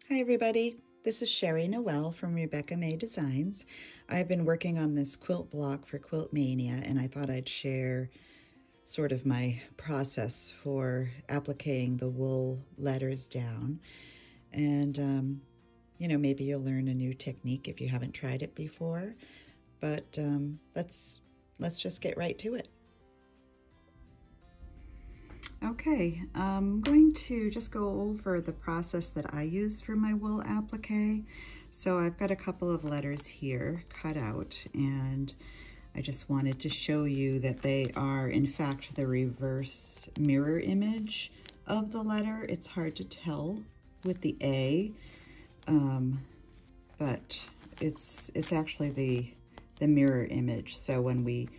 Hi everybody, this is Sherri Noel from Rebecca May Designs. I've been working on this quilt block for Quilt Mania, and I thought I'd share sort of my process for appliquing the wool letters down. And you know, maybe you'll learn a new technique if you haven't tried it before, but let's just get right to it. Okay, I'm going to just go over the process that I use for my wool applique. So I've got a couple of letters here cut out, and I just wanted to show you that they are in fact the reverse mirror image of the letter. It's hard to tell with the A, but it's actually the mirror image. So when we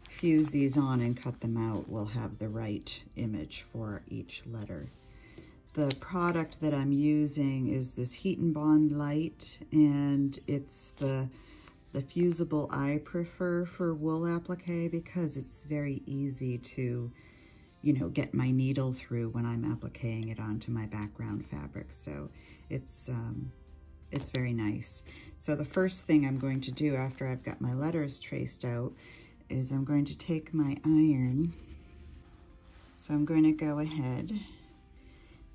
fuse these on and cut them out, we'll have the right image for each letter. The product that I'm using is this Heat and Bond Light, and it's the fusible I prefer for wool applique because it's very easy to, you know, get my needle through when I'm appliquing it onto my background fabric. So it's very nice. So the first thing I'm going to do after I've got my letters traced out is I'm going to take my iron. So I'm going to go ahead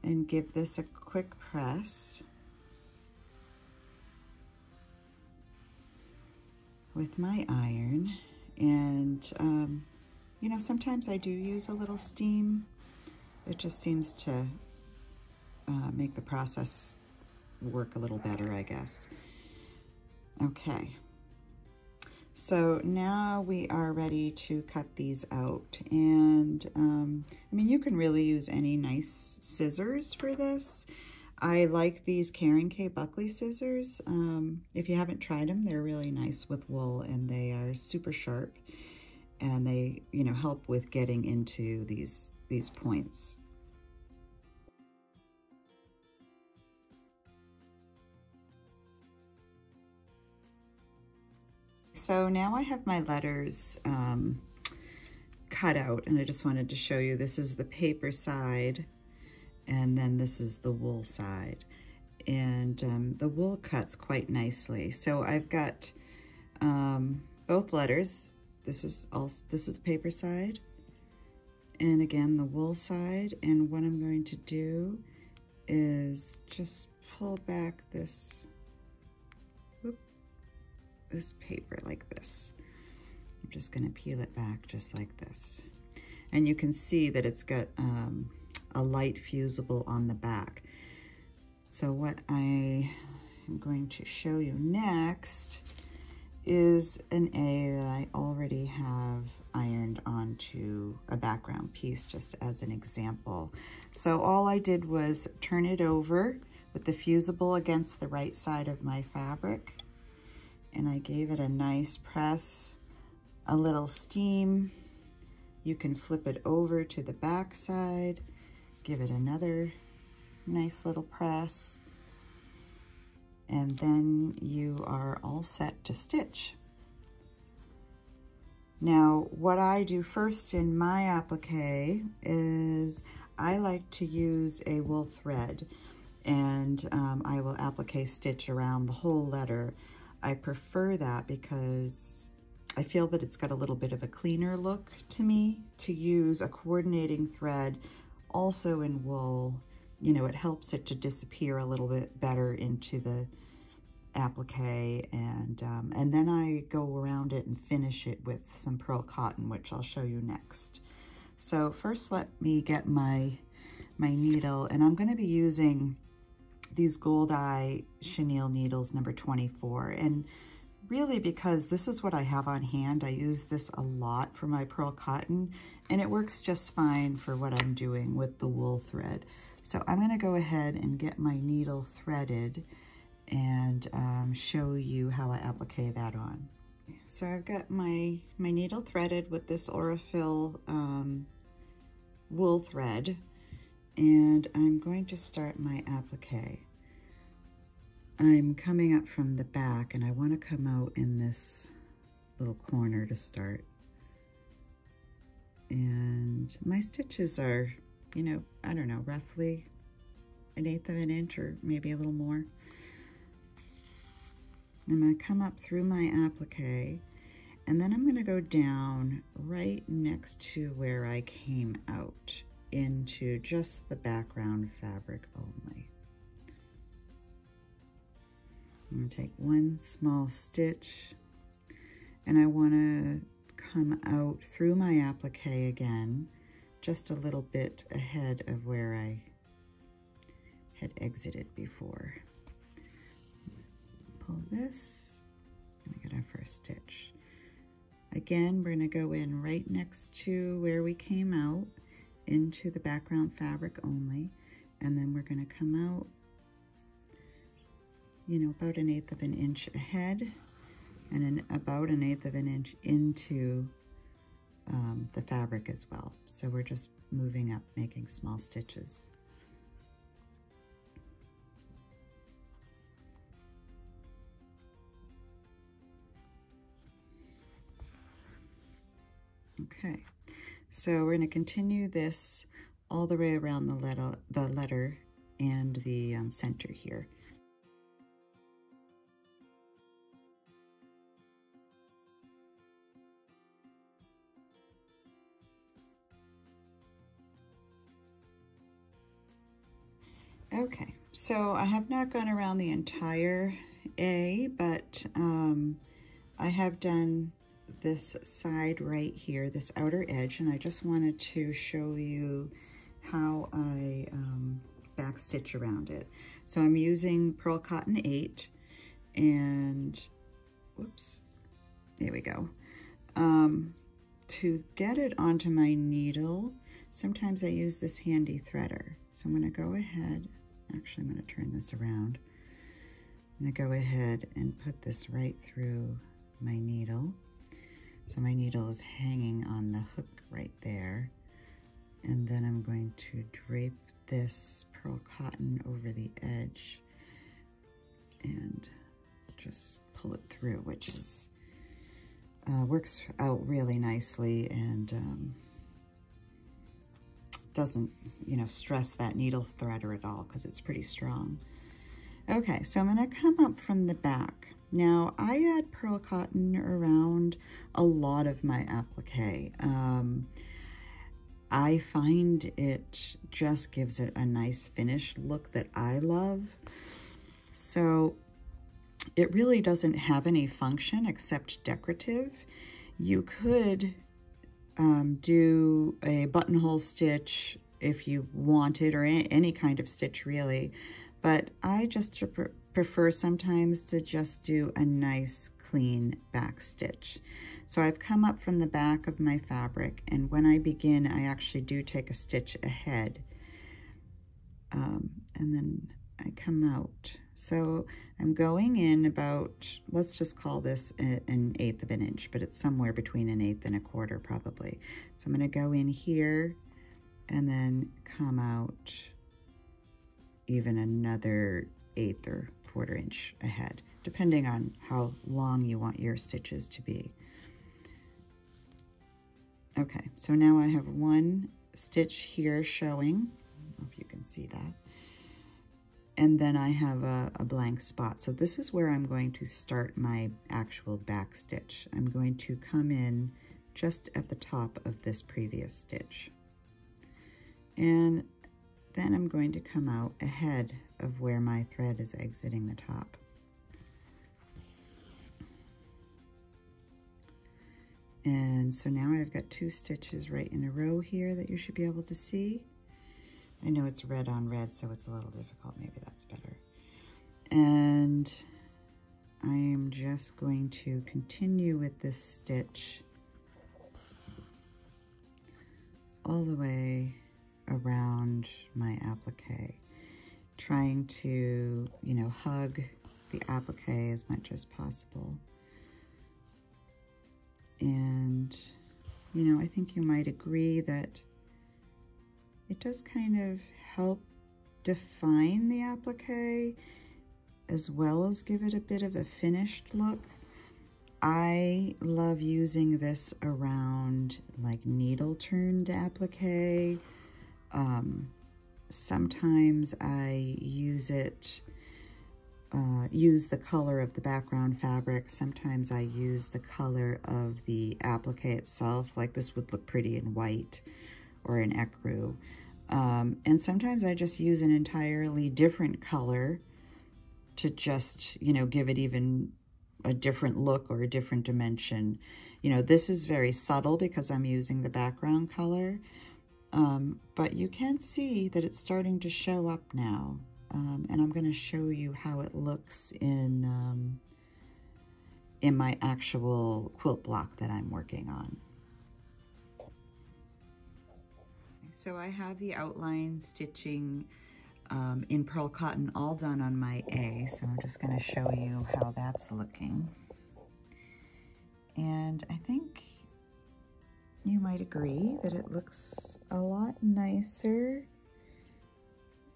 and give this a quick press with my iron. And you know, sometimes I do use a little steam. It just seems to make the process work a little better, I guess. Okay. So now we are ready to cut these out, and I mean, you can really use any nice scissors for this. I like these Karen K. Buckley scissors. If you haven't tried them, they're really nice with wool, and they are super sharp, and they, you know, help with getting into these points. So now I have my letters cut out, and I just wanted to show you, this is the paper side, and then this is the wool side. And the wool cuts quite nicely. So I've got both letters. This is the paper side, and again the wool side. And what I'm going to do is just pull back this paper like this. I'm just going to peel it back just like this. And you can see that it's got a light fusible on the back. So what I am going to show you next is an A that I already have ironed onto a background piece, just as an example. So all I did was turn it over with the fusible against the right side of my fabric, and I gave it a nice press, a little steam. You can flip it over to the back side, give it another nice little press, and then you are all set to stitch. Now, what I do first in my applique is I like to use a wool thread, and I will applique stitch around the whole letter. I prefer that because I feel that it's got a little bit of a cleaner look to me to use a coordinating thread also in wool. You know, it helps it to disappear a little bit better into the applique, and then I go around it and finish it with some pearl cotton, which I'll show you next. So first let me get my needle, and I'm going to be using these Gold Eye chenille needles number 24, and really because this is what I have on hand, I use this a lot for my pearl cotton, and it works just fine for what I'm doing with the wool thread. So I'm going to go ahead and get my needle threaded and show you how I applique that on. So I've got my needle threaded with this Aurifil wool thread, and I'm going to start my applique. I'm coming up from the back, and I want to come out in this little corner to start. And my stitches are, you know, I don't know, roughly 1/8 of an inch or maybe a little more. I'm going to come up through my applique, and then I'm going to go down right next to where I came out into just the background fabric only. I'm going to take one small stitch, and I want to come out through my applique again, just a little bit ahead of where I had exited before. Pull this, and we get our first stitch. Again, we're going to go in right next to where we came out into the background fabric only, and then we're going to come out, you know, about 1/8 of an inch ahead, and then about 1/8 of an inch into the fabric as well. So we're just moving up, making small stitches. Okay, so we're going to continue this all the way around the letter and the center here. Okay, so I have not gone around the entire A, but I have done this side right here, this outer edge, and I just wanted to show you how I backstitch around it. So I'm using Pearl Cotton 8, and whoops, there we go. To get it onto my needle, sometimes I use this handy threader. So I'm going to go ahead, actually I'm going to turn this around. I'm going to go ahead and put this right through my needle. So my needle is hanging on the hook right there. And then I'm going to drape this pearl cotton over the edge and just pull it through, which is works out really nicely and doesn't, you know, stress that needle threader at all because it's pretty strong. Okay, so I'm going to come up from the back. Now, I add pearl cotton around a lot of my applique. I find it just gives it a nice finished look that I love. So it really doesn't have any function except decorative. You could do a buttonhole stitch if you wanted, or any kind of stitch really, but I just prefer sometimes to just do a nice clean back stitch. So I've come up from the back of my fabric, and when I begin I actually do take a stitch ahead, and then I come out. So I'm going in about, let's just call this 1/8 of an inch, but it's somewhere between 1/8 and 1/4 probably. So I'm going to go in here and then come out even another 1/8 or 1/4 inch ahead, depending on how long you want your stitches to be. Okay, so now I have one stitch here showing. I don't know if you can see that. And then I have a blank spot. So this is where I'm going to start my actual back stitch. I'm going to come in just at the top of this previous stitch. And then I'm going to come out ahead of where my thread is exiting the top. And so now I've got 2 stitches right in a row here that you should be able to see. I know it's red on red, so it's a little difficult. Maybe that's better. And I am just going to continue with this stitch all the way around my applique, trying to, you know, hug the applique as much as possible. And, you know, I think you might agree that it does kind of help define the applique as well as give it a bit of a finished look. I love using this around like needle turned applique. sometimes I use it, use the color of the background fabric. Sometimes I use the color of the applique itself, like this would look pretty in white or in ecru. And sometimes I just use an entirely different color to just, you know, give it even a different look or a different dimension. You know, this is very subtle because I'm using the background color, but you can see that it's starting to show up now. And I'm going to show you how it looks in my actual quilt block that I'm working on. So I have the outline stitching in pearl cotton all done on my A, so I'm just going to show you how that's looking. And I think you might agree that it looks a lot nicer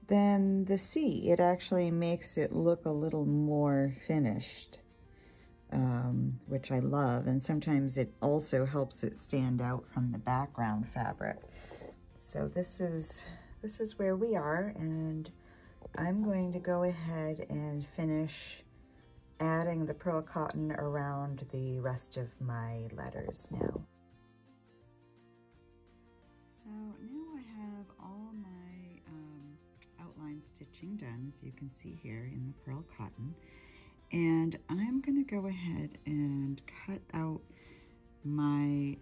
than the C. It actually makes it look a little more finished, which I love, and sometimes it also helps it stand out from the background fabric. So this is where we are, and I'm going to go ahead and finish adding the pearl cotton around the rest of my letters now. So now I have all my outline stitching done, as you can see here in the pearl cotton, and I'm going to go ahead and cut out my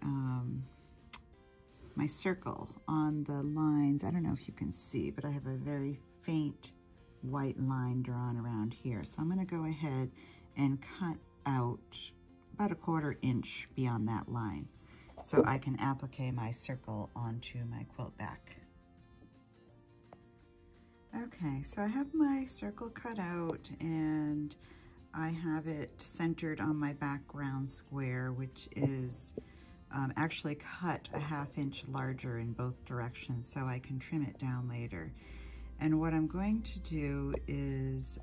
my circle on the lines. I don't know if you can see, but I have a very faint white line drawn around here. So I'm going to go ahead and cut out about 1/4 inch beyond that line so I can applique my circle onto my quilt back. Okay, so I have my circle cut out and I have it centered on my background square, which is actually cut 1/2 inch larger in both directions so I can trim it down later. And what I'm going to do is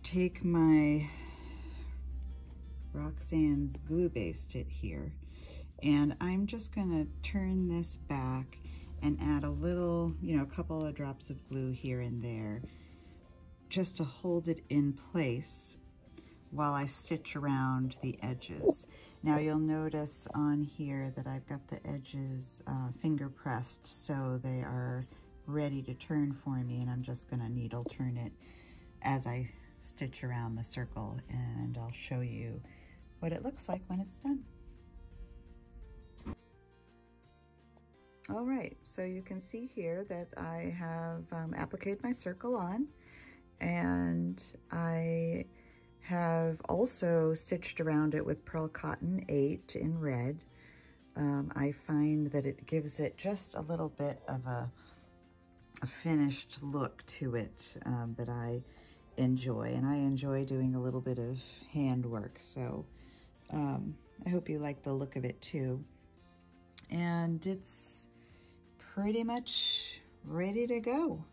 take my Roxanne's glue based it here, and I'm just going to turn this back and add a little, you know, a couple of drops of glue here and there just to hold it in place while I stitch around the edges. Now you'll notice on here that I've got the edges finger pressed, so they are ready to turn for me, and I'm just going to needle turn it as I stitch around the circle, and I'll show you what it looks like when it's done. All right, so you can see here that I have appliqued my circle on, and I have also stitched around it with pearl cotton 8 in red. I find that it gives it just a little bit of a finished look to it that I enjoy, and I enjoy doing a little bit of handwork, so I hope you like the look of it too. And it's pretty much ready to go.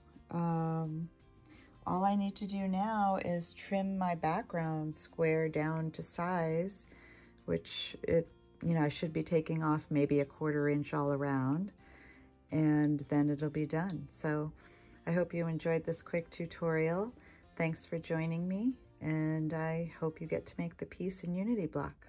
All I need to do now is trim my background square down to size, which I should be taking off maybe 1/4 inch all around, and then it'll be done. So I hope you enjoyed this quick tutorial. Thanks for joining me, and I hope you get to make the piece in Unity Block.